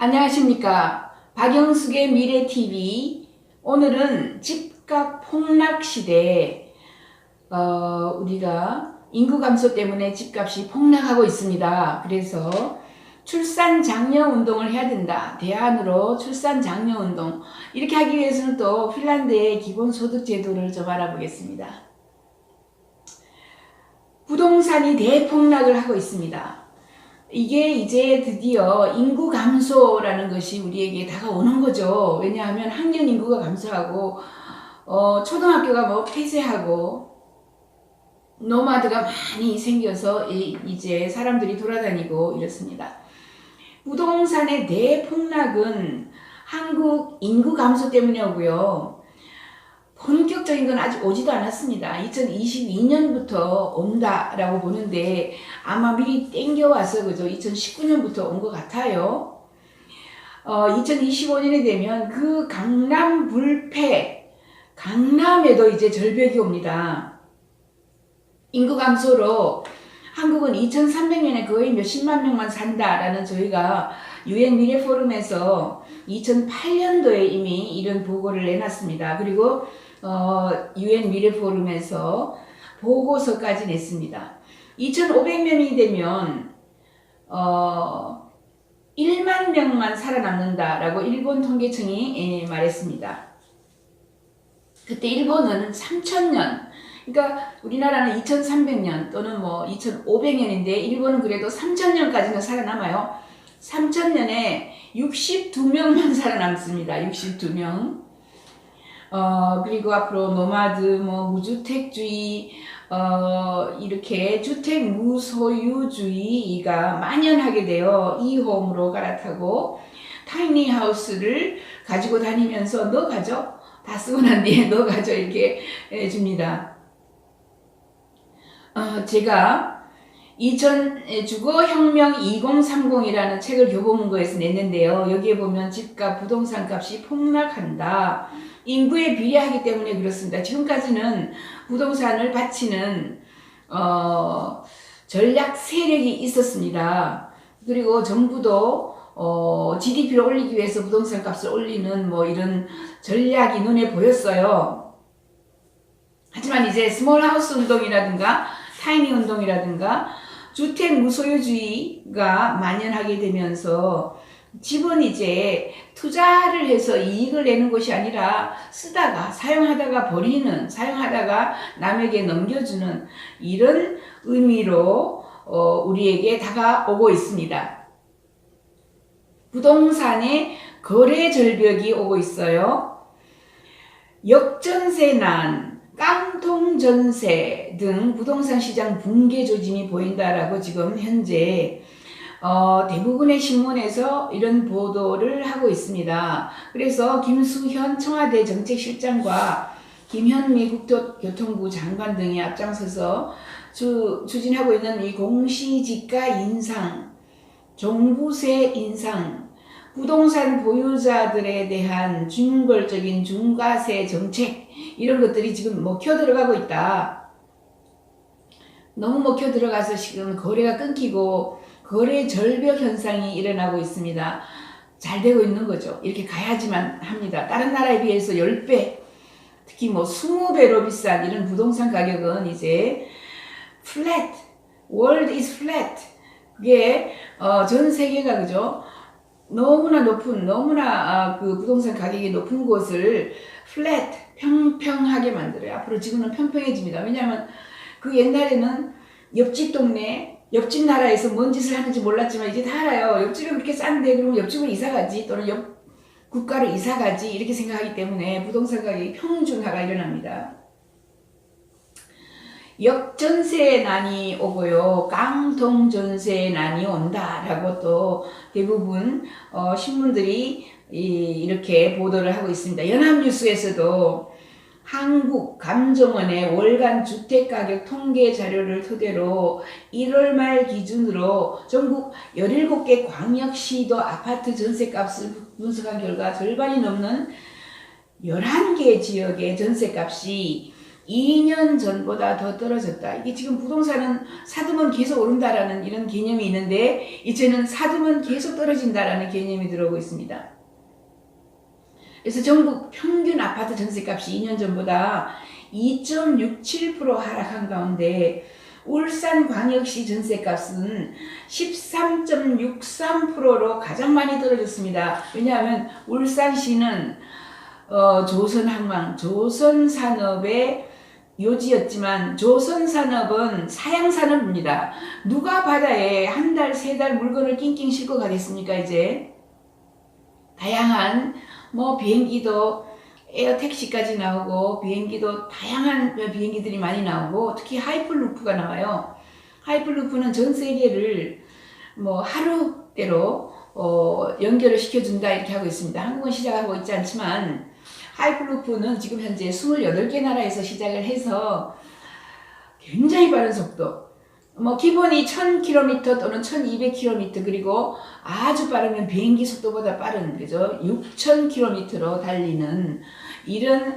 안녕하십니까. 박영숙의 미래TV. 오늘은 집값 폭락 시대에 우리가 인구 감소 때문에 집값이 폭락하고 있습니다. 그래서 출산 장려 운동을 해야 된다. 대안으로 출산 장려 운동. 이렇게 하기 위해서는 또 핀란드의 기본소득 제도를 좀 알아보겠습니다. 부동산이 대폭락을 하고 있습니다. 이게 이제 드디어 인구 감소라는 것이 우리에게 다가오는 거죠. 왜냐하면 학령 인구가 감소하고 초등학교가 뭐 폐쇄하고 노마드가 많이 생겨서 이제 사람들이 돌아다니고 이렇습니다. 부동산의 대폭락은 한국 인구 감소 때문에 오고요. 본격적인 건 아직 오지도 않았습니다. 2022년부터 온다라고 보는데 아마 미리 땡겨와서 그죠? 2019년부터 온 것 같아요. 2025년이 되면 그 강남 불패, 강남에도 이제 절벽이 옵니다. 인구 감소로 한국은 2300년에 거의 몇십만 명만 산다라는 저희가 유엔 미래 포럼에서 2008년도에 이미 이런 보고를 내놨습니다. 그리고 유엔 미래 포럼에서 보고서까지 냈습니다. 2500명이 되면 1만 명만 살아남는다라고 일본 통계청이 말했습니다. 그때 일본은 3000년, 그러니까 우리나라는 2300년 또는 뭐 2500년인데 일본은 그래도 3000년까지는 살아남아요. 3000년에 62명만 살아남습니다. 62명. 그리고 앞으로 노마드, 뭐 무주택주의, 이렇게 주택 무소유주의가 만연하게 되어 이홈으로 갈아타고 타이니하우스를 가지고 다니면서 너 가져? 다 쓰고 난 뒤에 너 가져 이렇게 해줍니다. 제가 주거혁명 2030이라는 책을 교보문고에서 냈는데요. 여기에 보면 집값, 부동산 값이 폭락한다. 인구에 비례하기 때문에 그렇습니다. 지금까지는 부동산을 바치는 전략 세력이 있었습니다. 그리고 정부도 GDP를 올리기 위해서 부동산 값을 올리는 뭐 이런 전략이 눈에 보였어요. 하지만 이제 스몰하우스 운동이라든가 타이니 운동이라든가 주택 무소유주의가 만연하게 되면서 집은 이제 투자를 해서 이익을 내는 것이 아니라 쓰다가 사용하다가 버리는, 사용하다가 남에게 넘겨주는 이런 의미로 우리에게 다가오고 있습니다. 부동산의 거래 절벽이 오고 있어요. 역전세난, 깡통전세 등 부동산 시장 붕괴 조짐이 보인다라고 지금 현재 대부분의 신문에서 이런 보도를 하고 있습니다. 그래서 김수현 청와대 정책실장과 김현미 국토교통부 장관 등이 앞장서서 추진하고 있는 이 공시지가 인상, 종부세 인상, 부동산 보유자들에 대한 중벌적인 중과세 정책, 이런 것들이 지금 먹혀 들어가고 있다. 너무 먹혀 들어가서 지금 거래가 끊기고 거래 절벽 현상이 일어나고 있습니다. 잘 되고 있는 거죠. 이렇게 가야지만 합니다. 다른 나라에 비해서 10배, 특히 뭐 20배로 비싼 이런 부동산 가격은 이제 flat, world is flat. 그게 전 세계가 그죠? 너무나 높은, 너무나 그 부동산 가격이 높은 곳을 flat, 평평하게 만들어요. 앞으로 지구는 평평해집니다. 왜냐하면 그 옛날에는 옆집 동네, 옆집 나라에서 뭔 짓을 하는지 몰랐지만 이제 다 알아요. 옆집이 그렇게 싼데 그러면 옆집으로 이사가지 또는 옆 국가로 이사가지 이렇게 생각하기 때문에 부동산 가격이 평준화가 일어납니다. 역전세난이 오고요. 깡통전세난이 온다라고 또 대부분 신문들이 이렇게 보도를 하고 있습니다. 연합뉴스에서도 한국감정원의 월간 주택가격 통계 자료를 토대로 1월 말 기준으로 전국 17개 광역시도 아파트 전세값을 분석한 결과 절반이 넘는 11개 지역의 전세값이 2년 전보다 더 떨어졌다. 이게 지금 부동산은 사두면 계속 오른다라는 이런 개념이 있는데 이제는 사두면 계속 떨어진다라는 개념이 들어오고 있습니다. 그래서 전국 평균 아파트 전세값이 2년 전보다 2.67% 하락한 가운데 울산광역시 전세값은 13.63%로 가장 많이 떨어졌습니다. 왜냐하면 울산시는 조선항만, 조선산업의 요지였지만 조선산업은 사양산업입니다. 누가 바다에 한 달, 세 달 물건을 낑낑 싣고 가겠습니까? 이제 다양한 비행기도 에어택시까지 나오고 비행기도 다양한 비행기들이 많이 나오고 특히 하이플루프가 나와요. 하이플루프는 전 세계를 하루대로 연결을 시켜준다 이렇게 하고 있습니다. 한국은 시작하고 있지 않지만 하이플루프는 지금 현재 28개 나라에서 시작을 해서 굉장히 빠른 속도, 기본이 1000km 또는 1200km, 그리고 아주 빠르면 비행기 속도보다 빠른, 그죠? 6000km로 달리는 이런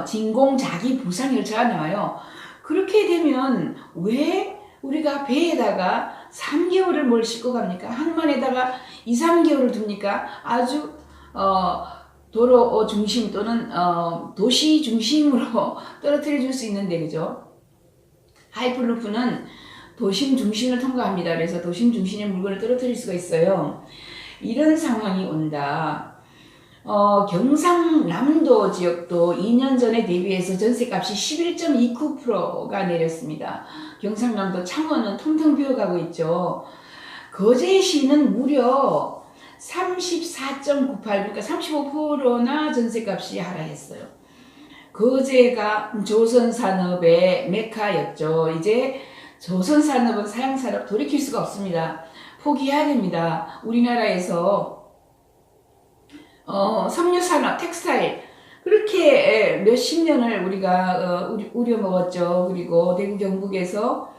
진공자기 부상 열차가 나와요. 그렇게 되면 왜 우리가 배에다가 3개월을 뭘 싣고 갑니까? 항만에다가 2, 3개월을 둡니까? 아주 도로 중심 또는 도시 중심으로 떨어뜨려 줄 수 있는데, 그죠? 하이플루프는 도심 중심을 통과합니다. 그래서 도심 중심의 물건을 떨어뜨릴 수가 있어요. 이런 상황이 온다. 경상남도 지역도 2년 전에 대비해서 전세값이 11.29%가 내렸습니다. 경상남도 창원은 텅텅 비어가고 있죠. 거제시는 무려 34.98, 그러니까 35%나 전세값이 하락했어요. 거제가 조선산업의 메카였죠. 이제 조선산업은 사양산업 돌이킬 수가 없습니다. 포기해야 됩니다. 우리나라에서 섬유산업, 텍스타일 그렇게 몇십 년을 우리가 우려먹었죠. 그리고 대구 경북에서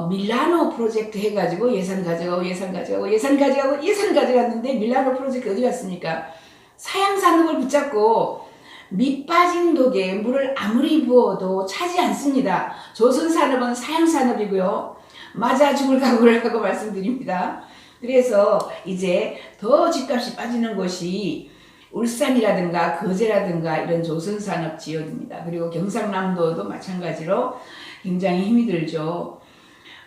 밀라노 프로젝트 해가지고 예산 가져갔는데 밀라노 프로젝트 어디 갔습니까? 사양산업을 붙잡고 밑 빠진 독에 물을 아무리 부어도 차지 않습니다. 조선산업은 사양산업이고요. 맞아 죽을 각오를 하고 말씀드립니다. 그래서 이제 더 집값이 빠지는 곳이 울산이라든가 거제라든가 이런 조선산업 지역입니다. 그리고 경상남도도 마찬가지로 굉장히 힘이 들죠.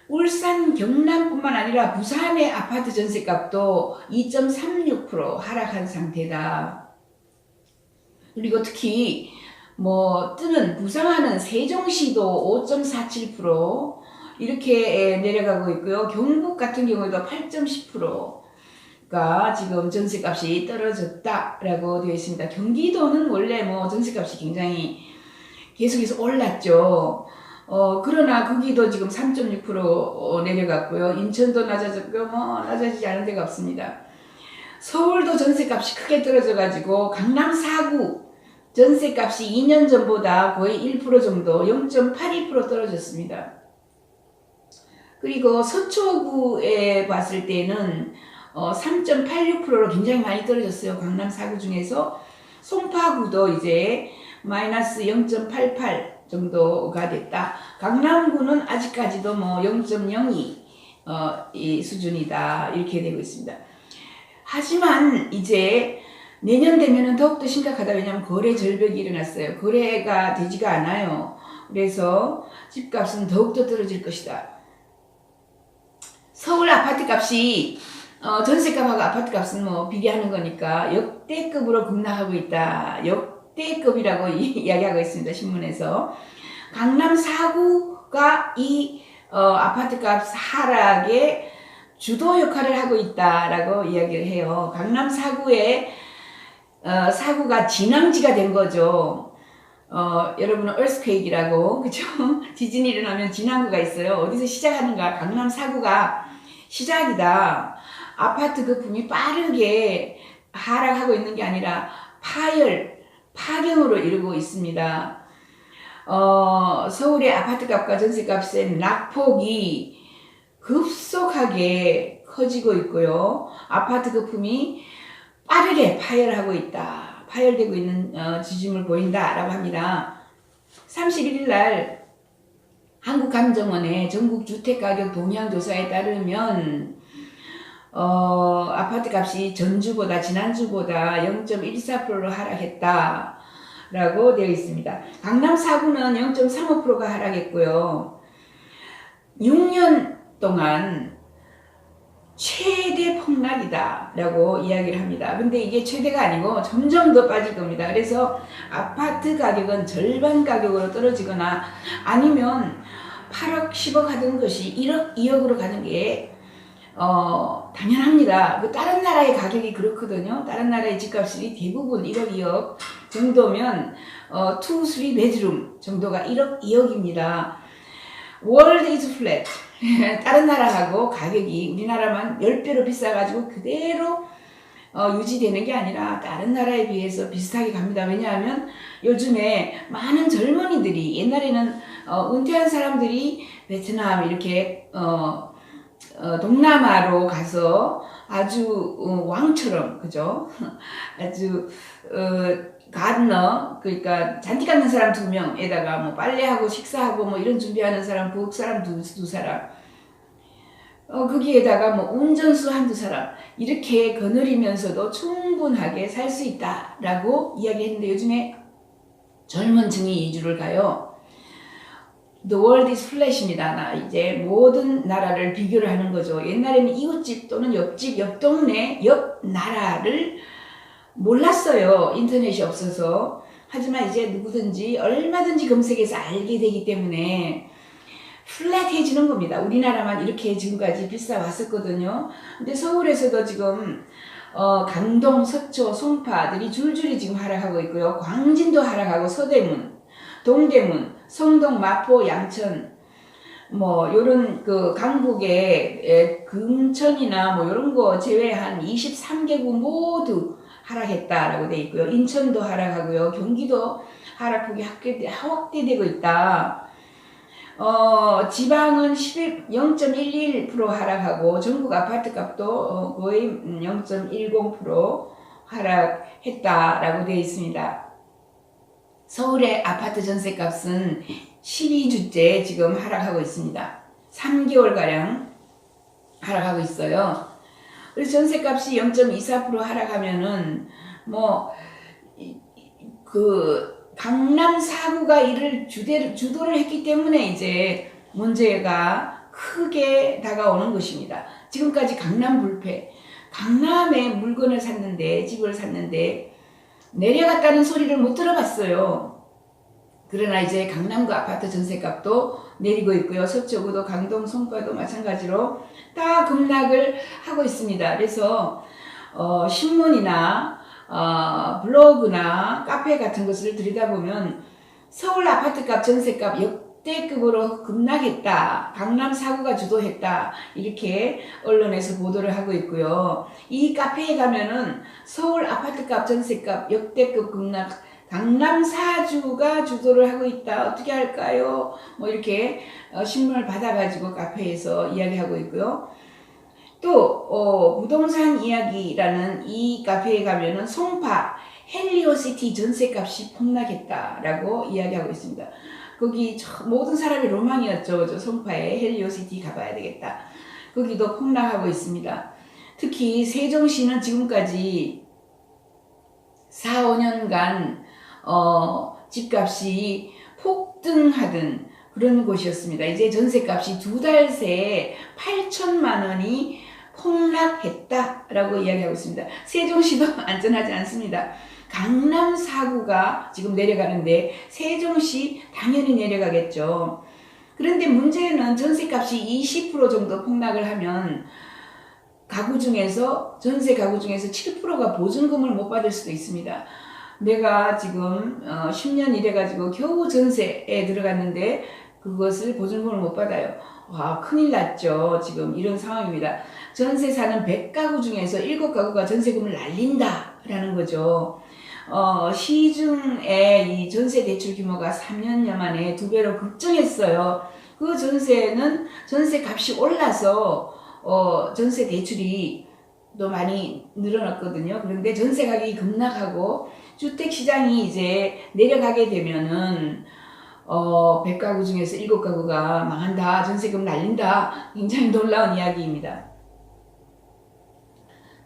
울산, 경남뿐만 아니라 부산의 아파트 전세값도 2.36% 하락한 상태다. 그리고 특히 부상하는 세종시도 5.47% 이렇게 내려가고 있고요. 경북 같은 경우에도 8.10%가 지금 전세값이 떨어졌다라고 되어 있습니다. 경기도는 원래 전세값이 굉장히 계속해서 올랐죠. 그러나 거기도 지금 3.6% 내려갔고요. 인천도 낮아졌고요. 낮아지지 않은 데가 없습니다. 서울도 전세값이 크게 떨어져가지고 강남 4구 전세값이 2년 전보다 거의 1% 정도 0.82% 떨어졌습니다. 그리고 서초구에 봤을 때는 3.86%로 굉장히 많이 떨어졌어요. 강남 4구 중에서. 송파구도 이제 마이너스 0.88 정도가 됐다. 강남구는 아직까지도 0.02 이 수준이다 이렇게 되고 있습니다. 하지만 이제 내년 되면은 더욱더 심각하다. 왜냐하면 거래 절벽이 일어났어요. 거래가 되지가 않아요. 그래서 집값은 더욱더 떨어질 것이다. 서울 아파트 값이 전세값하고 아파트 값은 비교하는 거니까 역대급으로 급락하고 있다. 역대급이라고 이야기하고 있습니다. 신문에서. 강남 4구가 이 아파트 값 하락에 주도 역할을 하고 있다라고 이야기를 해요. 강남 4구에 사구가 진앙지가 된 거죠. 여러분은 earthquake이라고, 그죠? 지진이 일어나면 진앙구가 있어요. 어디서 시작하는가? 강남 4구가 시작이다. 아파트 거품이 빠르게 하락하고 있는 게 아니라 파경으로 이루고 있습니다. 서울의 아파트 값과 전세 값의 낙폭이 급속하게 커지고 있고요. 아파트 거품이 빠르게 파열되고 있는 지짐을 보인다라고 합니다. 31일 날 한국감정원의 전국주택가격 동향조사에 따르면 아파트 값이 전주보다 지난주보다 0.14%로 하락했다 라고 되어 있습니다. 강남 4구는 0.35%가 하락했고요. 6년 동안 최대 폭락이다 라고 이야기를 합니다. 근데 이게 최대가 아니고 점점 더 빠질 겁니다. 그래서 아파트 가격은 절반 가격으로 떨어지거나 아니면 8억 10억 하던 것이 1억 2억으로 가는 게 당연합니다. 그 다른 나라의 가격이 그렇거든요. 다른 나라의 집값이 대부분 1억 2억 정도면 2, 3 베드룸 정도가 1억 2억입니다. World is flat. 다른 나라하고 가격이 우리나라만 10배로 비싸가지고 그대로 유지되는 게 아니라 다른 나라에 비해서 비슷하게 갑니다. 왜냐하면 요즘에 많은 젊은이들이 옛날에는 은퇴한 사람들이 베트남 이렇게 동남아로 가서 아주 왕처럼 그죠? 아주 가드너 그러니까 잔디 깎는 사람 2명에다가 뭐 빨래하고 식사하고 뭐 이런 준비하는 사람 부엌 사람 두 사람 거기에다가 뭐 운전수 1~2사람 이렇게 거느리면서도 충분하게 살 수 있다라고 이야기했는데 요즘에 젊은 층이 이주를 가요. The world is flat입니다. 이제 모든 나라를 비교를 하는 거죠. 옛날에는 이웃집 또는 옆집, 옆 동네, 옆 나라를 몰랐어요. 인터넷이 없어서. 하지만 이제 누구든지 얼마든지 검색해서 알게 되기 때문에 플랫해지는 겁니다. 우리나라만 이렇게 지금까지 비싸 왔었거든요. 근데 서울에서도 지금 강동, 서초, 송파들이 줄줄이 지금 하락하고 있고요. 광진도 하락하고 서대문, 동대문, 성동, 마포, 양천 뭐 요런 그 강북의 금천이나 뭐 요런 거 제외한 23개구 모두 하락했다라고 돼 있고요. 인천도 하락하고요. 경기도 하락폭이 확대되고 있다. 지방은 0.11% 하락하고 전국 아파트 값도 거의 0.10% 하락했다라고 되어 있습니다. 서울의 아파트 전세값은 12주째 지금 하락하고 있습니다. 3개월가량 하락하고 있어요. 그래서 전세값이 0.24% 하락하면은 강남 4구가 이를 주도를 했기 때문에 이제 문제가 크게 다가오는 것입니다. 지금까지 강남 불패, 강남에 물건을 샀는데 집을 샀는데 내려갔다는 소리를 못 들어봤어요. 그러나 이제 강남구 아파트 전세값도 내리고 있고요. 서초구도 강동, 송파도 마찬가지로 다 급락을 하고 있습니다. 그래서 신문이나 블로그나 카페 같은 것을 들여다보면 서울 아파트값 전세값 역대급으로 급락했다. 강남 4구가 주도했다. 이렇게 언론에서 보도를 하고 있고요. 이 카페에 가면은 서울 아파트값 전세값 역대급 급락 강남 4주가 주도를 하고 있다. 어떻게 할까요? 뭐 이렇게 신문을 받아가지고 카페에서 이야기하고 있고요. 또 부동산 이야기라는 이 카페에 가면은 송파 헬리오시티 전세값이 폭락했다라고 이야기하고 있습니다. 거기 모든 사람의 로망이었죠. 저 송파에 헬리오시티 가봐야 되겠다. 거기도 폭락하고 있습니다. 특히 세종시는 지금까지 4, 5년간 집값이 폭등하던 그런 곳이었습니다. 이제 전세값이 2달 새에 8천만 원이 폭락했다라고 이야기하고 있습니다. 세종시도 안전하지 않습니다. 강남 4구가 지금 내려가는데 세종시 당연히 내려가겠죠. 그런데 문제는 전세값이 20% 정도 폭락을 하면 전세 가구 중에서 7%가 보증금을 못 받을 수도 있습니다. 내가 지금 10년 일해가지고 겨우 전세에 들어갔는데 그것을 보증금을 못 받아요. 와, 큰일 났죠. 지금 이런 상황입니다. 전세 사는 100가구 중에서 7가구가 전세금을 날린다라는 거죠. 시중에 이 전세 대출 규모가 3년여 만에 2배로 급증했어요. 그 전세는 전세 값이 올라서 전세 대출이 또 많이 늘어났거든요. 그런데 전세 가격이 급락하고 주택 시장이 이제 내려가게 되면은 100가구 중에서 7가구가 망한다, 전세금 날린다. 굉장히 놀라운 이야기입니다.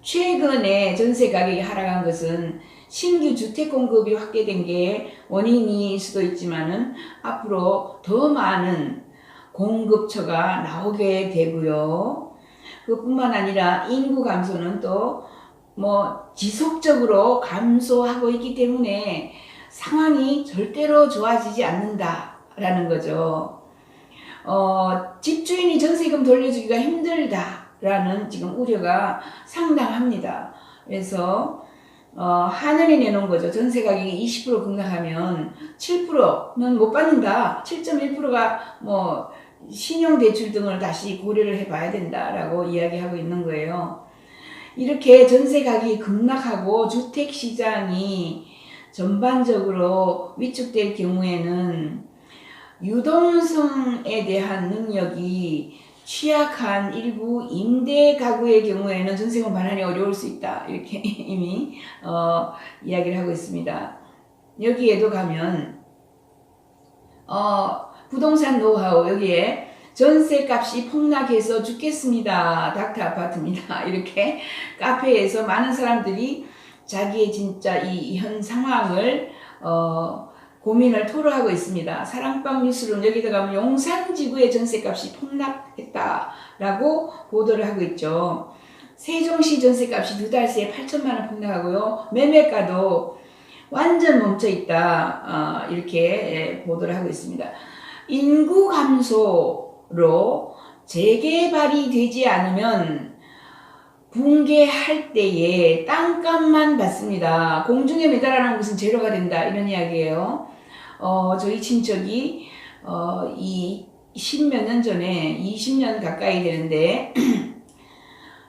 최근에 전세 가격이 하락한 것은 신규 주택 공급이 확대된 게 원인일 수도 있지만은 앞으로 더 많은 공급처가 나오게 되고요. 그뿐만 아니라 인구 감소는 또 지속적으로 감소하고 있기 때문에 상황이 절대로 좋아지지 않는다라는 거죠. 집주인이 전세금 돌려주기가 힘들다라는 지금 우려가 상당합니다. 그래서 한은이 내놓은 거죠. 전세 가격이 20% 급락하면 7%는 못 받는다. 7.1%가 신용대출 등을 다시 고려를 해봐야 된다라고 이야기하고 있는 거예요. 이렇게 전세 가격이 급락하고 주택시장이 전반적으로 위축될 경우에는 유동성에 대한 능력이 취약한 일부 임대 가구의 경우에는 전세금 반환이 어려울 수 있다. 이렇게 이미 이야기를 하고 있습니다. 여기에도 가면 부동산 노하우 여기에 전세값이 폭락해서 죽겠습니다. 닥터 아파트입니다. 이렇게 카페에서 많은 사람들이 자기의 진짜 이 현 상황을 고민을 토로하고 있습니다. 사랑방 뉴스룸 여기다 가면 용산지구의 전세값이 폭락했다라고 보도를 하고 있죠. 세종시 전세값이 2달 새에 8천만 원 폭락하고요. 매매가도 완전 멈춰있다. 이렇게 보도를 하고 있습니다. 인구 감소로 재개발이 되지 않으면 붕괴할 때에 땅값만 받습니다. 공중에 매달아놓은 것은 제로가 된다. 이런 이야기예요. 저희 친척이 이 10몇 년 전에 20년 가까이 되는데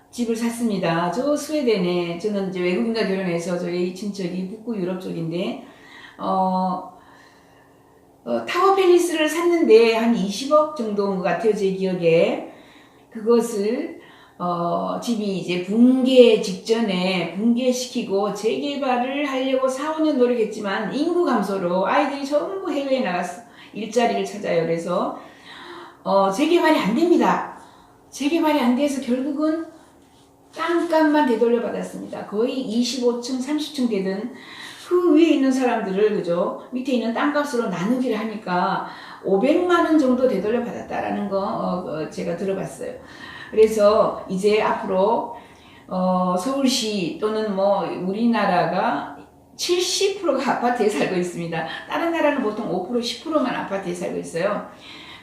집을 샀습니다. 저 스웨덴에 저는 이제 외국인과 결혼해서 저희 친척이 북부 유럽 쪽인데 타워 팰리스를 샀는데 한 20억 정도인 것 같아요. 제 기억에. 그것을 집이 이제 붕괴 직전에 붕괴시키고 재개발을 하려고 4, 5년 노력했지만 인구 감소로 아이들이 전부 해외에 나가서 일자리를 찾아요. 그래서 재개발이 안 됩니다. 재개발이 안 돼서 결국은 땅값만 되돌려 받았습니다. 거의 25층, 30층 되던 그 위에 있는 사람들을 그죠? 밑에 있는 땅값으로 나누기를 하니까 500만 원 정도 되돌려 받았다라는 거 제가 들어봤어요. 그래서 이제 앞으로 서울시 또는 우리나라가 70%가 아파트에 살고 있습니다. 다른 나라는 보통 5%, 10%만 아파트에 살고 있어요.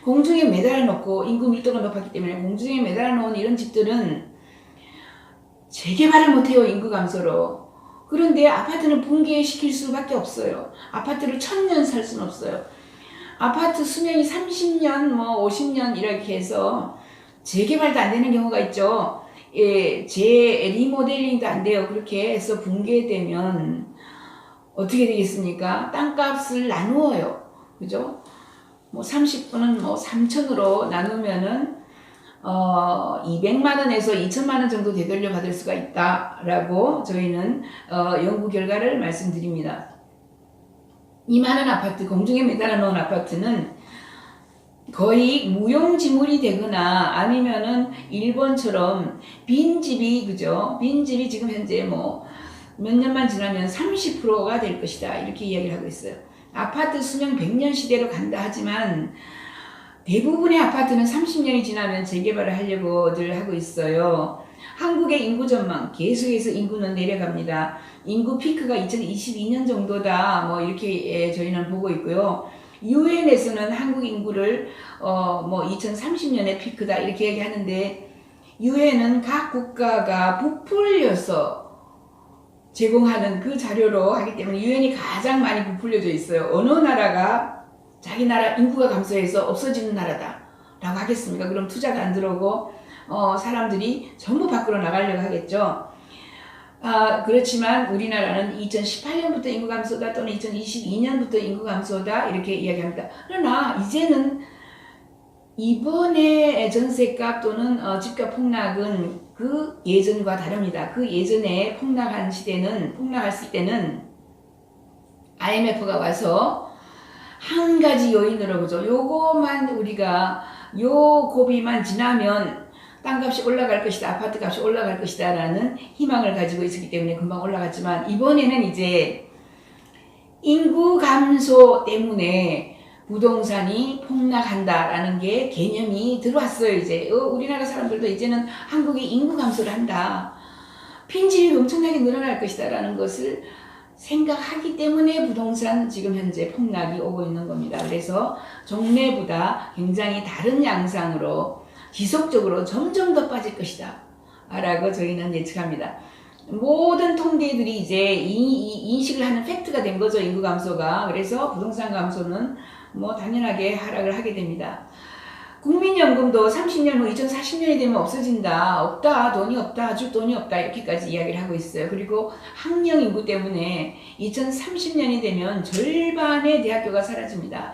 공중에 매달아 놓고 인구 밀도가 높았기 때문에 공중에 매달아 놓은 이런 집들은 재개발을 못해요. 인구 감소로. 그런데 아파트는 붕괴시킬 수밖에 없어요. 아파트를 1000년 살 수는 없어요. 아파트 수명이 30년, 50년 이렇게 해서 재개발도 안 되는 경우가 있죠. 리모델링도 안 돼요. 그렇게 해서 붕괴되면 어떻게 되겠습니까? 땅값을 나누어요. 그죠? 30분은 3천으로 나누면은 200만 원에서 2천만 원 정도 되돌려 받을 수가 있다라고 저희는 연구 결과를 말씀드립니다. 이만한 아파트, 공중에 매달아 놓은 아파트는 거의 무용지물이 되거나 아니면은 일본처럼 빈집이 그죠? 빈집이 지금 현재 몇 년만 지나면 30%가 될 것이다. 이렇게 이야기를 하고 있어요. 아파트 수명 100년 시대로 간다 하지만 대부분의 아파트는 30년이 지나면 재개발을 하려고들 하고 있어요. 한국의 인구 전망 계속해서 인구는 내려갑니다. 인구 피크가 2022년 정도다. 이렇게 저희는 보고 있고요. 유엔에서는 한국 인구를 2030년에 피크다 이렇게 얘기하는데 유엔은 각 국가가 부풀려서 제공하는 그 자료로 하기 때문에 유엔이 가장 많이 부풀려져 있어요. 어느 나라가 자기 나라 인구가 감소해서 없어지는 나라다 라고 하겠습니까? 그럼 투자가 안 들어오고 사람들이 전부 밖으로 나가려고 하겠죠. 그렇지만 우리나라는 2018년부터 인구 감소다 또는 2022년부터 인구 감소다 이렇게 이야기합니다. 그러나 이제는 이번에 전세값 또는 집값 폭락은 그 예전과 다릅니다. 그 예전에 폭락했을 때는 IMF가 와서 한 가지 요인으로 그죠. 요거만 우리가 요 고비만 지나면 땅값이 올라갈 것이다, 아파트 값이 올라갈 것이다 라는 희망을 가지고 있었기 때문에 금방 올라갔지만, 이번에는 이제 인구 감소 때문에 부동산이 폭락한다라는 게 개념이 들어왔어요. 이제 우리나라 사람들도 이제는 한국이 인구 감소를 한다, 빈집이 엄청나게 늘어날 것이다 라는 것을 생각하기 때문에 부동산 지금 현재 폭락이 오고 있는 겁니다. 그래서 종래보다 굉장히 다른 양상으로 지속적으로 점점 더 빠질 것이다 라고 저희는 예측합니다. 모든 통계들이 이제 인식을 하는 팩트가 된 거죠. 인구 감소가. 그래서 부동산 감소는 뭐 당연하게 하락을 하게 됩니다. 국민연금도 30년 후 2040년이 되면 없어진다, 없다, 돈이 없다, 줄 돈이 없다, 이렇게까지 이야기를 하고 있어요. 그리고 학령 인구 때문에 2030년이 되면 절반의 대학교가 사라집니다.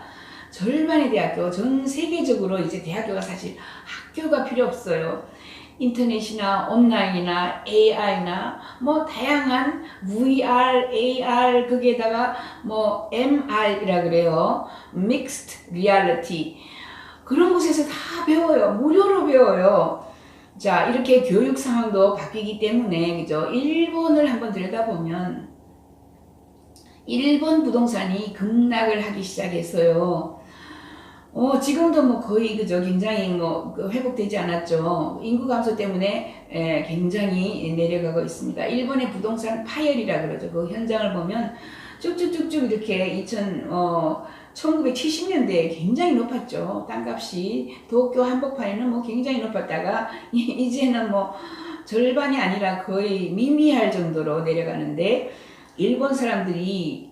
절반의 대학교, 전 세계적으로 이제 대학교가 사실 학교가 필요 없어요. 인터넷이나 온라인이나 AI나 뭐 다양한 VR, AR, 거기에다가 뭐 MR이라 그래요. Mixed Reality. 그런 곳에서 다 배워요. 무료로 배워요. 자, 이렇게 교육 상황도 바뀌기 때문에, 그죠? 일본을 한번 들여다보면, 일본 부동산이 급락을 하기 시작했어요. 지금도 뭐 거의, 그죠? 굉장히 뭐 회복되지 않았죠. 인구 감소 때문에 굉장히 내려가고 있습니다. 일본의 부동산 파열이라 그러죠. 그 현장을 보면 쭉쭉쭉쭉 이렇게 1970년대에 굉장히 높았죠. 땅값이 도쿄 한복판에는 뭐 굉장히 높았다가 이제는 뭐 절반이 아니라 거의 미미할 정도로 내려가는데, 일본 사람들이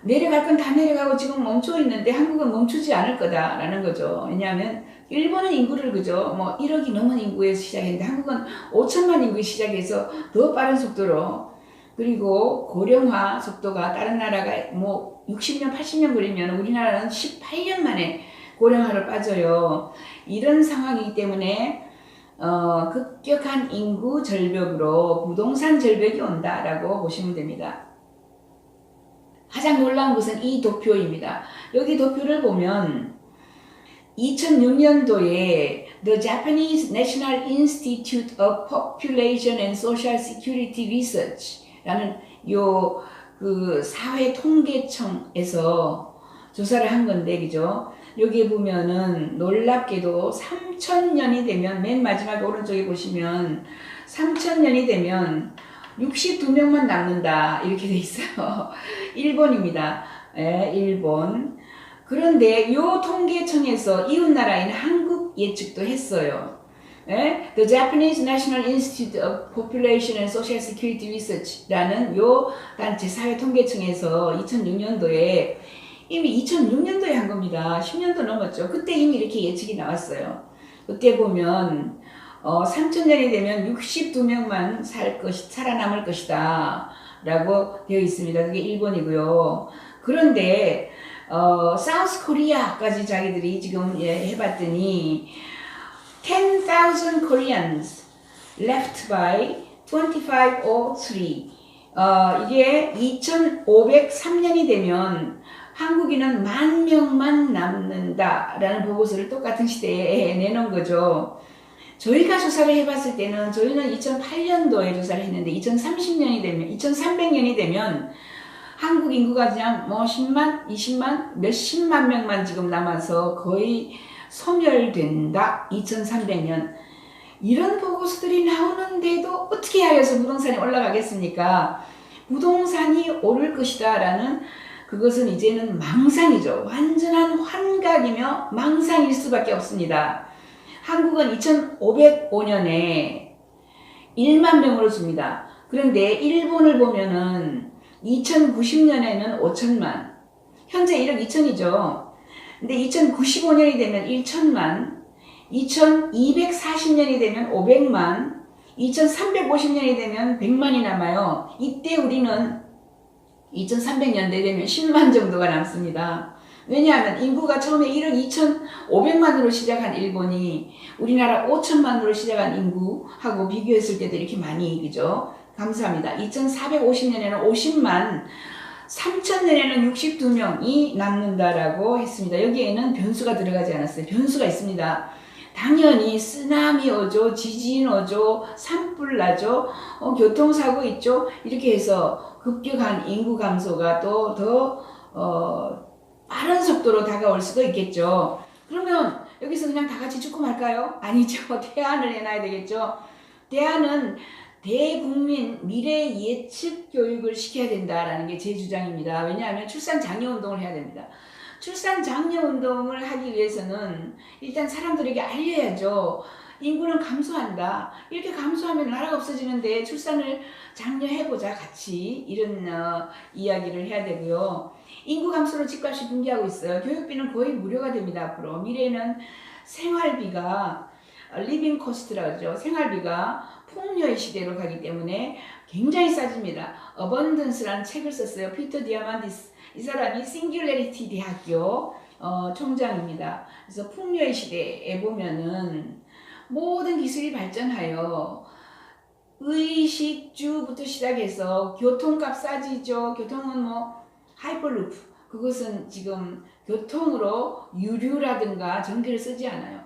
내려갈 건 다 내려가고 지금 멈춰 있는데 한국은 멈추지 않을 거다라는 거죠. 왜냐하면 일본은 인구를 그죠 뭐 1억이 넘은 인구에서 시작했는데 한국은 5천만 인구에 시작해서 더 빠른 속도로, 그리고 고령화 속도가 다른 나라가 뭐 60년, 80년 걸리면 우리나라는 18년 만에 고령화로 빠져요. 이런 상황이기 때문에 급격한 인구 절벽으로 부동산 절벽이 온다라고 보시면 됩니다. 가장 놀라운 것은 이 도표입니다. 여기 도표를 보면 2006년도에 The Japanese National Institute of Population and Social Security Research 라는 그 사회통계청에서 조사를 한 건데, 그죠? 여기에 보면은 놀랍게도 3000년이 되면, 맨 마지막 오른쪽에 보시면 3000년이 되면 62명만 남는다 이렇게 돼 있어요. 일본입니다. 일본. 그런데 이 통계청에서 이웃나라인 한국 예측도 했어요. The Japanese National Institute of Population and Social Security Research라는 요 단체 사회통계청에서 2006년도에 이미 2006년도에 한 겁니다. 10년도 넘었죠. 그때 이미 이렇게 예측이 나왔어요. 그때 보면 3000년이 되면 62명만 살아남을 것이다 라고 되어 있습니다. 그게 일본이고요. 그런데 사우스 코리아까지 자기들이 지금 해봤더니 10,000 Koreans left by 2503. 이게 2503년이 되면 한국인은 10,000명만 남는다라는 보고서를 똑같은 시대에 내놓은 거죠. 저희가 조사를 해봤을 때는, 저희는 2008년도에 조사를 했는데 2030년이 되면, 2300년이 되면 한국 인구가 그냥 뭐 10만, 20만, 몇십만 명만 지금 남아서 거의 소멸된다. 2300년. 이런 보고서들이 나오는데도 어떻게 하여서 부동산이 올라가겠습니까? 부동산이 오를 것이다 라는, 그것은 이제는 망상이죠. 완전한 환각이며 망상일 수밖에 없습니다. 한국은 2505년에 1만 명으로 줍니다. 그런데 일본을 보면은 2090년에는 5천만, 현재 1억 2천이죠. 근데 2095년이 되면 1천만, 2240년이 되면 500만, 2350년이 되면 100만이 남아요. 이때 우리는 2300년대 되면 10만 정도가 남습니다. 왜냐하면 인구가 처음에 1억 2,500만으로 시작한 일본이 우리나라 5천만으로 시작한 인구하고 비교했을 때도 이렇게 많이, 그죠? 감사합니다. 2450년에는 50만, 3000년에는 62명이 남는다라고 했습니다. 여기에는 변수가 들어가지 않았어요. 변수가 있습니다. 당연히 쓰나미 오죠, 지진 오죠, 산불 나죠, 교통사고 있죠. 이렇게 해서 급격한 인구 감소가 또 더 빠른 속도로 다가올 수도 있겠죠. 그러면 여기서 그냥 다 같이 죽고 말까요? 아니죠. 대안을 해놔야 되겠죠. 대안은 대국민 미래 예측 교육을 시켜야 된다라는 게 제 주장입니다. 왜냐하면 출산 장려 운동을 해야 됩니다. 출산 장려 운동을 하기 위해서는 일단 사람들에게 알려야죠. 인구는 감소한다. 이렇게 감소하면 나라가 없어지는데 출산을 장려해보자 같이 이런 이야기를 해야 되고요. 인구 감소로 집값이 붕괴하고 있어요. 교육비는 거의 무료가 됩니다. 앞으로 미래에는 생활비가 리빙 코스트라고 하죠. 생활비가 풍요의 시대로 가기 때문에 굉장히 싸집니다. 어번던스라는 책을 썼어요. 피터 디아만디스, 이 사람이 싱귤레리티 대학교 총장입니다. 그래서 풍요의 시대에 보면은 모든 기술이 발전하여 의식주부터 시작해서 교통값 싸지죠. 교통은 뭐 하이퍼루프, 그것은 지금 교통으로 유류라든가 전기를 쓰지 않아요.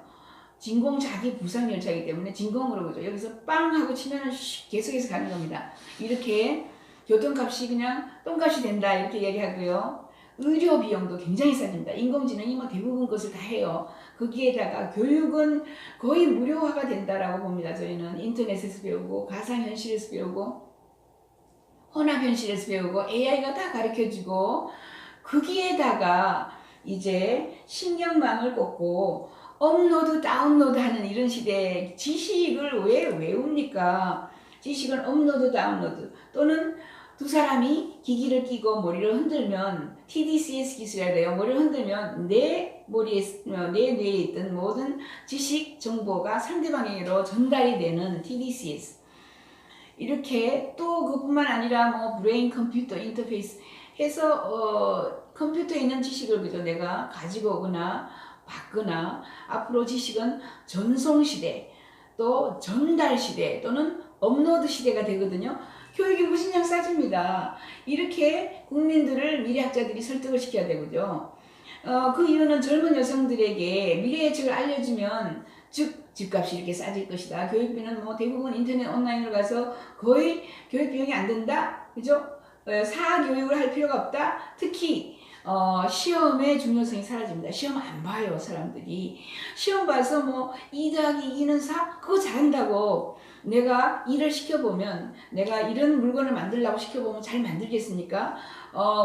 진공 자기 부상 열차이기 때문에 진공으로 그죠. 여기서 빵 하고 치면은 계속해서 가는 겁니다. 이렇게 교통값이 그냥 똥값이 된다 이렇게 얘기하고요. 의료 비용도 굉장히 싸집니다. 인공지능이 뭐 대부분 것을 다 해요. 거기에다가 교육은 거의 무료화가 된다라고 봅니다. 저희는 인터넷에서 배우고 가상현실에서 배우고 혼합현실에서 배우고 AI가 다 가르쳐주고 거기에다가 이제 신경망을 꽂고 업로드 다운로드 하는 이런 시대에 지식을 왜 외웁니까? 지식은 업로드 다운로드 또는 두 사람이 기기를 끼고 머리를 흔들면 TDCS 기술이라 돼요. 머리를 흔들면 내 머리에 내 뇌에 있던 모든 지식 정보가 상대방에게로 전달이 되는 TDCS. 이렇게 또 그뿐만 아니라 뭐 브레인 컴퓨터 인터페이스 해서 컴퓨터에 있는 지식을 그저 내가 가지고 오거나 받거나 앞으로 지식은 전송 시대 또 전달 시대 또는 업로드 시대가 되거든요. 교육이 무진장 싸집니다. 이렇게 국민들을 미래학자들이 설득을 시켜야 되고요. 그 이유는 젊은 여성들에게 미래 예측을 알려주면 즉 집값이 이렇게 싸질 것이다. 교육비는 뭐 대부분 인터넷 온라인으로 가서 거의 교육 비용이 안 든다. 그죠? 사교육을 할 필요가 없다. 특히 시험의 중요성이 사라집니다. 시험 안 봐요, 사람들이. 시험 봐서 뭐 2 더하기 2는 4? 그거 잘한다고 내가 일을 시켜보면 내가 이런 물건을 만들려고 시켜보면 잘 만들겠습니까?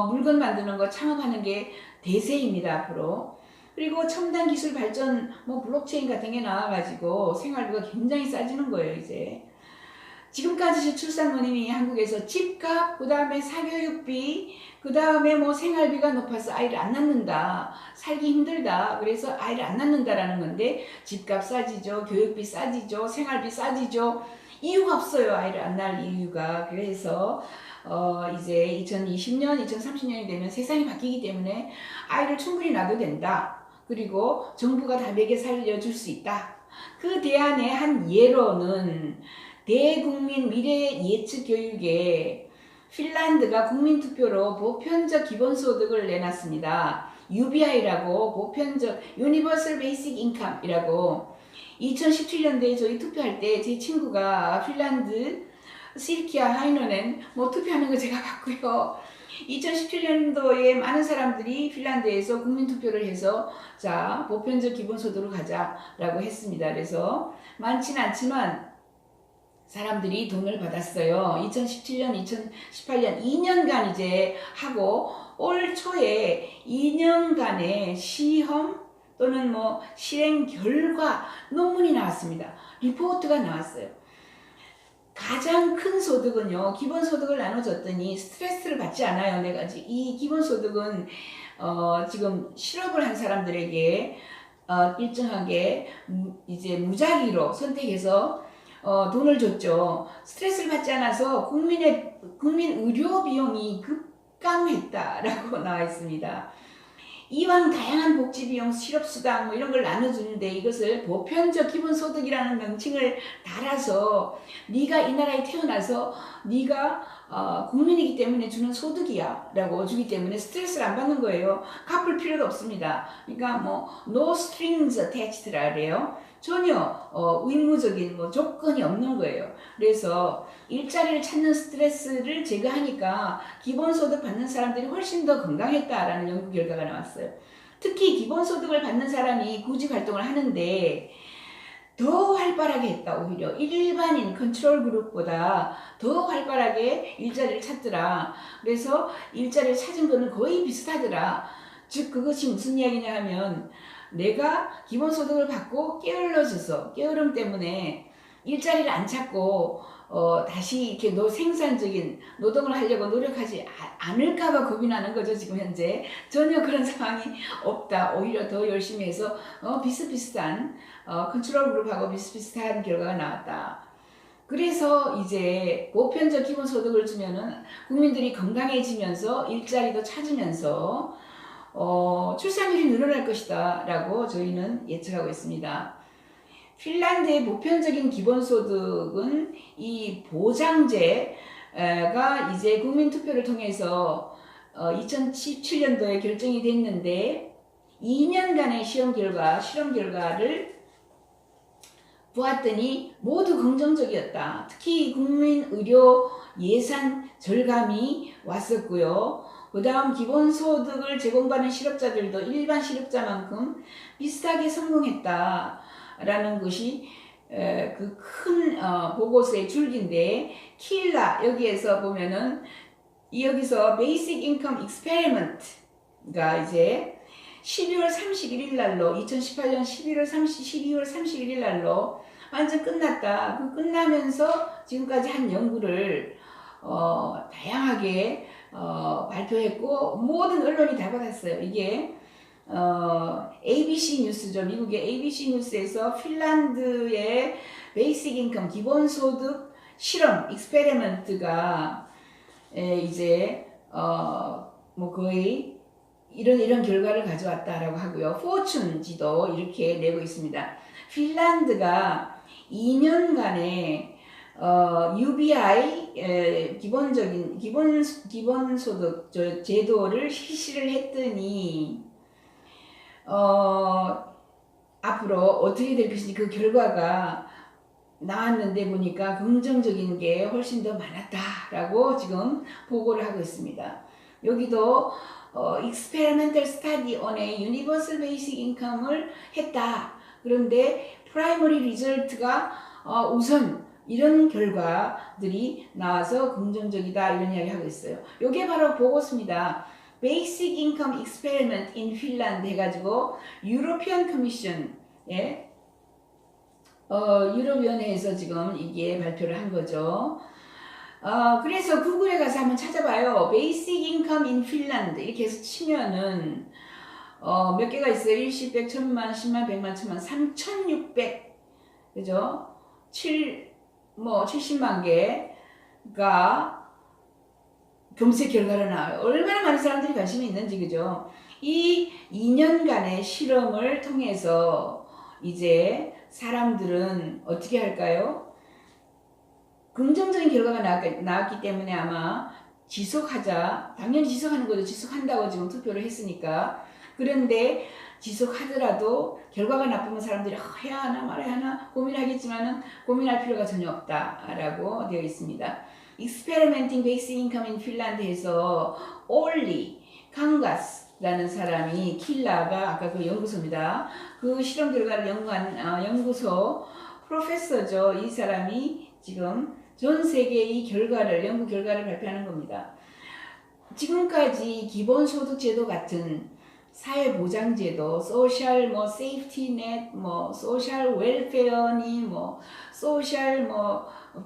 물건 만드는 거 창업하는 게 대세입니다, 앞으로. 그리고 첨단 기술 발전, 뭐 블록체인 같은 게 나와가지고 생활비가 굉장히 싸지는 거예요, 이제. 지금까지 출산원인이 한국에서 집값, 그 다음에 사교육비, 그 다음에 뭐 생활비가 높아서 아이를 안 낳는다. 살기 힘들다. 그래서 아이를 안 낳는다라는 건데 집값 싸지죠. 교육비 싸지죠. 생활비 싸지죠. 이유가 없어요. 아이를 안 낳을 이유가. 그래서 이제 2020년, 2030년이 되면 세상이 바뀌기 때문에 아이를 충분히 낳아도 된다. 그리고 정부가 다 먹여 살려줄 수 있다. 그 대안의 한 예로는 대국민 미래 예측 교육에 핀란드가 국민투표로 보편적 기본소득을 내놨습니다. UBI라고 보편적 Universal Basic Income이라고 2017년도에 저희 투표할 때 제 친구가 핀란드 실키아 하이너넨 뭐 투표하는 거 제가 봤고요. 2017년도에 많은 사람들이 핀란드에서 국민투표를 해서 자 보편적 기본소득으로 가자라고 했습니다. 그래서 많지는 않지만 사람들이 돈을 받았어요. 2017년, 2018년 2년간 이제 하고 올 초에 2년간의 시험 또는 뭐 실행 결과 논문이 나왔습니다. 리포트가 나왔어요. 가장 큰 소득은요, 기본소득을 나눠줬더니 스트레스를 받지 않아요. 내가 이 기본소득은 지금 실업을 한 사람들에게 일정하게 이제 무작위로 선택해서 돈을 줬죠. 스트레스를 받지 않아서 국민 의료 비용이 급감했다라고 나와 있습니다. 이왕 다양한 복지비용, 실업수당 뭐 이런 걸 나눠주는데 이것을 보편적 기본소득이라는 명칭을 달아서 네가 이 나라에 태어나서 네가 국민이기 때문에 주는 소득이야 라고 주기 때문에 스트레스를 안 받는 거예요. 갚을 필요도 없습니다. 그러니까 뭐 no strings attached라 그래요. 전혀 의무적인 뭐 조건이 없는 거예요. 그래서 일자리를 찾는 스트레스를 제거하니까 기본소득 받는 사람들이 훨씬 더 건강했다라는 연구 결과가 나왔어요. 특히 기본소득을 받는 사람이 구직 활동을 하는데 더 활발하게 했다. 오히려 일반인 컨트롤 그룹보다 더 활발하게 일자리를 찾더라. 그래서 일자리를 찾은 거는 거의 비슷하더라. 즉 그것이 무슨 이야기냐 하면 내가 기본소득을 받고 게을러져서 게으름 때문에 일자리를 안 찾고 다시 이렇게 생산적인 노동을 하려고 노력하지 않을까봐 겁이 나는 거죠. 지금 현재 전혀 그런 상황이 없다. 오히려 더 열심히 해서 비슷비슷한 컨트롤 그룹하고 비슷비슷한 결과가 나왔다. 그래서 이제 보편적 기본소득을 주면은 국민들이 건강해지면서 일자리도 찾으면서 출산율이 늘어날 것이다 라고 저희는 예측하고 있습니다. 핀란드의 보편적인 기본소득은 이 보장제가 이제 국민투표를 통해서 2017년도에 결정이 됐는데 2년간의 실험 결과를 보았더니 모두 긍정적이었다. 특히 국민 의료 예산 절감이 왔었고요. 그 다음 기본소득을 제공받는 실업자들도 일반 실업자만큼 비슷하게 성공했다 라는 것이 그 큰 보고서의 줄기인데 킬라 여기에서 보면은 여기서 Basic Income Experiment가 이제 12월 31일 날로 2018년 12월 31일 날로 완전 끝났다. 그 끝나면서 지금까지 한 연구를 다양하게 발표했고 모든 언론이 다 받았어요. 이게 ABC 뉴스죠. 미국의 ABC 뉴스에서 핀란드의 베이직 인컴 기본소득 실험 익스페리먼트가 이제 뭐 거의 이런 결과를 가져왔다라고 하고요. 포춘지도 이렇게 내고 있습니다. 핀란드가 2년간의 UBI 기본소득 제도를 실시를 했더니 앞으로 어떻게 될 것인지 그 결과가 나왔는데 보니까 긍정적인 게 훨씬 더 많았다라고 지금 보고를 하고 있습니다. 여기도 experimental study on a universal basic income을 했다. 그런데 primary result가 우선 이런 결과들이 나와서 긍정적이다 이런 이야기 하고 있어요. 이게 바로 보고서입니다. Basic Income Experiment in Finland 해가지고 유로피언 커미션에 유럽위원회에서 지금 이게 발표를 한 거죠. 그래서 구글에 가서 한번 찾아봐요. Basic Income in Finland 이렇게 해서 치면은 몇 개가 있어요. 일시, 백, 천만, 십만, 백만, 천만, 3,600 그죠? 70만 개가 검색 결과로 나와요. 얼마나 많은 사람들이 관심이 있는지 그죠? 이 2년간의 실험을 통해서 이제 사람들은 어떻게 할까요? 긍정적인 결과가 나왔기 때문에 아마 지속하자. 당연히 지속하는 거죠. 지속한다고 지금 투표를 했으니까. 그런데 지속하더라도 결과가 나쁘면 사람들이 해야 하나 말아야 하나 고민하겠지만은 고민할 필요가 전혀 없다라고 되어 있습니다. Experimenting Basic Income in 핀란드에서 올리 캉가스라는 사람이 킬라가 아까 그 연구소입니다. 그 실험 결과를 연구한 연구소 프로페서죠. 이 사람이 지금 전 세계의 연구 결과를 발표하는 겁니다. 지금까지 기본소득제도 같은 사회보장제도, 소셜 세이프티넷, 소셜 웰페어니, 소셜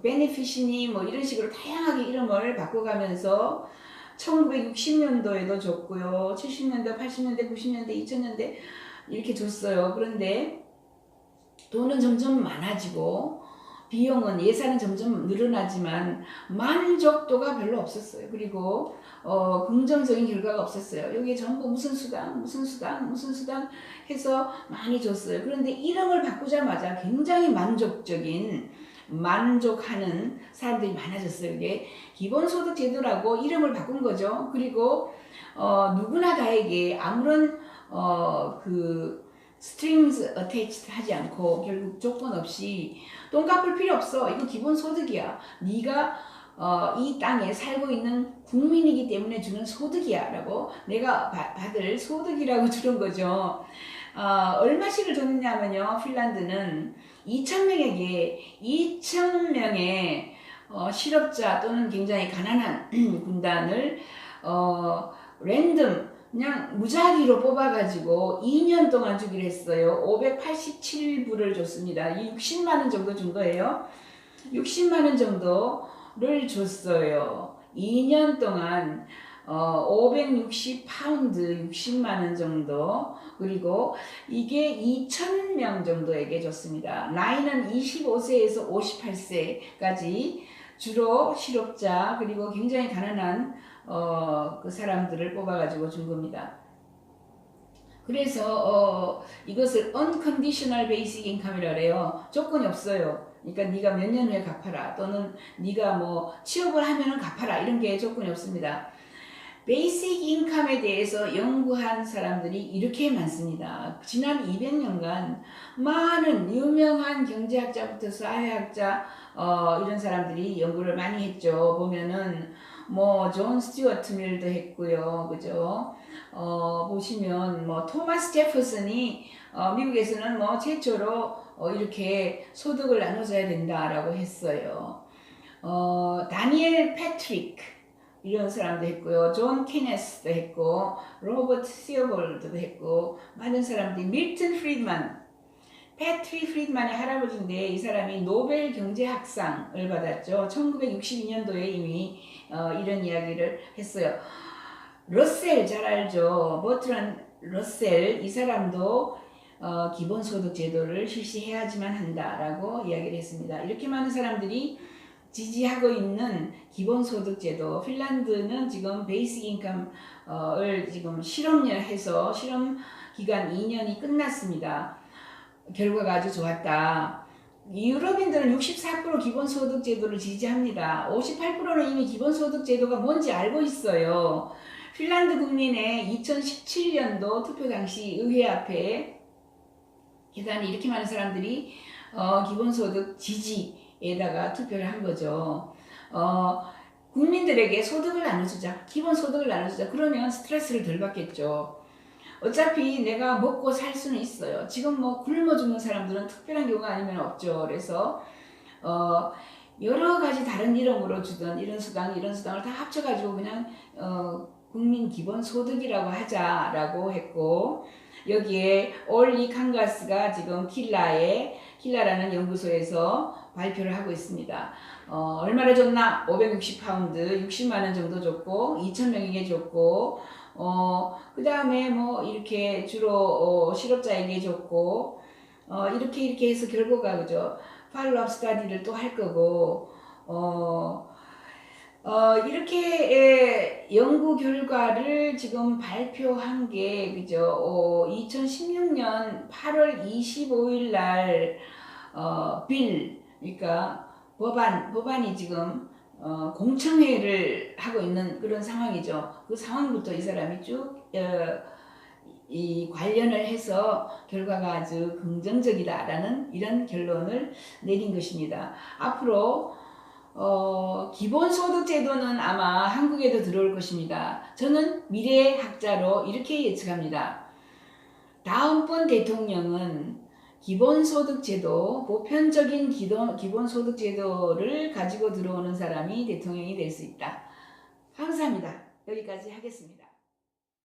베네핏이니 이런 식으로 다양하게 이름을 바꿔가면서 1960년도에도 줬고요. 70년대, 80년대, 90년대, 2000년대 이렇게 줬어요. 그런데 돈은 점점 많아지고 비용은 예산은 점점 늘어나지만 만족도가 별로 없었어요. 그리고 긍정적인 결과가 없었어요. 여기에 전부 무슨 수당 해서 많이 줬어요. 그런데 이름을 바꾸자마자 굉장히 만족하는 사람들이 많아졌어요. 이게 기본소득 제도라고 이름을 바꾼 거죠. 그리고 누구나 다에게 아무런 strings attached 하지 않고 결국 조건 없이 돈 갚을 필요 없어. 이거 기본소득이야. 네가 이 땅에 살고 있는 국민이기 때문에 주는 소득이야 라고 내가 받을 소득이라고 주는 거죠. 얼마씩을 줬느냐면요. 핀란드는 2,000명에게 2,000명의 실업자 또는 굉장히 가난한 군단을 랜덤 그냥 무작위로 뽑아가지고 2년 동안 주기로 했어요. 587불을 줬습니다. 60만원 정도 준 거예요. 60만원 정도를 줬어요. 2년 동안 560파운드 60만원 정도. 그리고 이게 2,000명 정도에게 줬습니다. 나이는 25세에서 58세까지 주로 실업자 그리고 굉장히 가난한 그 사람들을 뽑아가지고 준 겁니다. 그래서 이것을 unconditional basic income이라 그래요. 조건이 없어요. 그러니까 네가 몇 년 후에 갚아라 또는 네가 뭐 취업을 하면은 갚아라 이런 게 조건이 없습니다. 베이직 인컴에 대해서 연구한 사람들이 이렇게 많습니다. 지난 200년간 많은 유명한 경제학자부터 사회학자 이런 사람들이 연구를 많이 했죠. 보면은 뭐 존 스튜어트 밀도 했고요. 그죠? 보시면 뭐 토마스 제퍼슨이 미국에서는 뭐 최초로 이렇게 소득을 나눠줘야 된다라고 했어요. 다니엘 패트릭 이런 사람도 했고요. 존 케네스도 했고 로버트 시어볼드도 했고 많은 사람들이 밀턴 프리드만 패트릭 프리드만의 할아버지인데 이 사람이 노벨 경제학상을 받았죠. 1962년도에 이미 이런 이야기를 했어요. 러셀 잘 알죠. 버트란 러셀 이 사람도 기본소득 제도를 실시해야지만 한다라고 이야기를 했습니다. 이렇게 많은 사람들이 지지하고 있는 기본소득 제도, 핀란드는 지금 베이직 인컴을 지금 실험해서 실험 기간 2년이 끝났습니다. 결과가 아주 좋았다. 유럽인들은 64% 기본소득 제도를 지지합니다. 58%는 이미 기본소득 제도가 뭔지 알고 있어요. 핀란드 국민의 2017년도 투표 당시 의회 앞에 계단에 이렇게 많은 사람들이 기본소득 지지에다가 투표를 한 거죠. 국민들에게 소득을 나눠주자. 기본소득을 나눠주자. 그러면 스트레스를 덜 받겠죠. 어차피 내가 먹고 살 수는 있어요. 지금 뭐 굶어 죽는 사람들은 특별한 경우가 아니면 없죠. 그래서 여러 가지 다른 이름으로 주던 이런 수당을 다 합쳐가지고 그냥 국민 기본 소득이라고 하자라고 했고 여기에 올리 칸가스가 지금 킬라라는 연구소에서 발표를 하고 있습니다. 얼마를 줬나? 560파운드, 60만원 정도 줬고 2,000명에게 줬고 그 다음에 뭐 이렇게 주로 실업자에게 줬고 이렇게 해서 결과가 그죠? 팔로업 스타디를 또 할 거고 이렇게 연구 결과를 지금 발표한 게 그죠? 2016년 8월 25일 날 그러니까 법안이 지금 공청회를 하고 있는 그런 상황이죠. 그 상황부터 이 사람이 쭉 이 관련을 해서 결과가 아주 긍정적이다라는 이런 결론을 내린 것입니다. 앞으로 기본소득 제도는 아마 한국에도 들어올 것입니다. 저는 미래학자로 이렇게 예측합니다. 다음번 대통령은 기본소득 제도, 보편적인 기본소득 제도를 가지고 들어오는 사람이 대통령이 될 수 있다. 감사합니다. 여기까지 하겠습니다.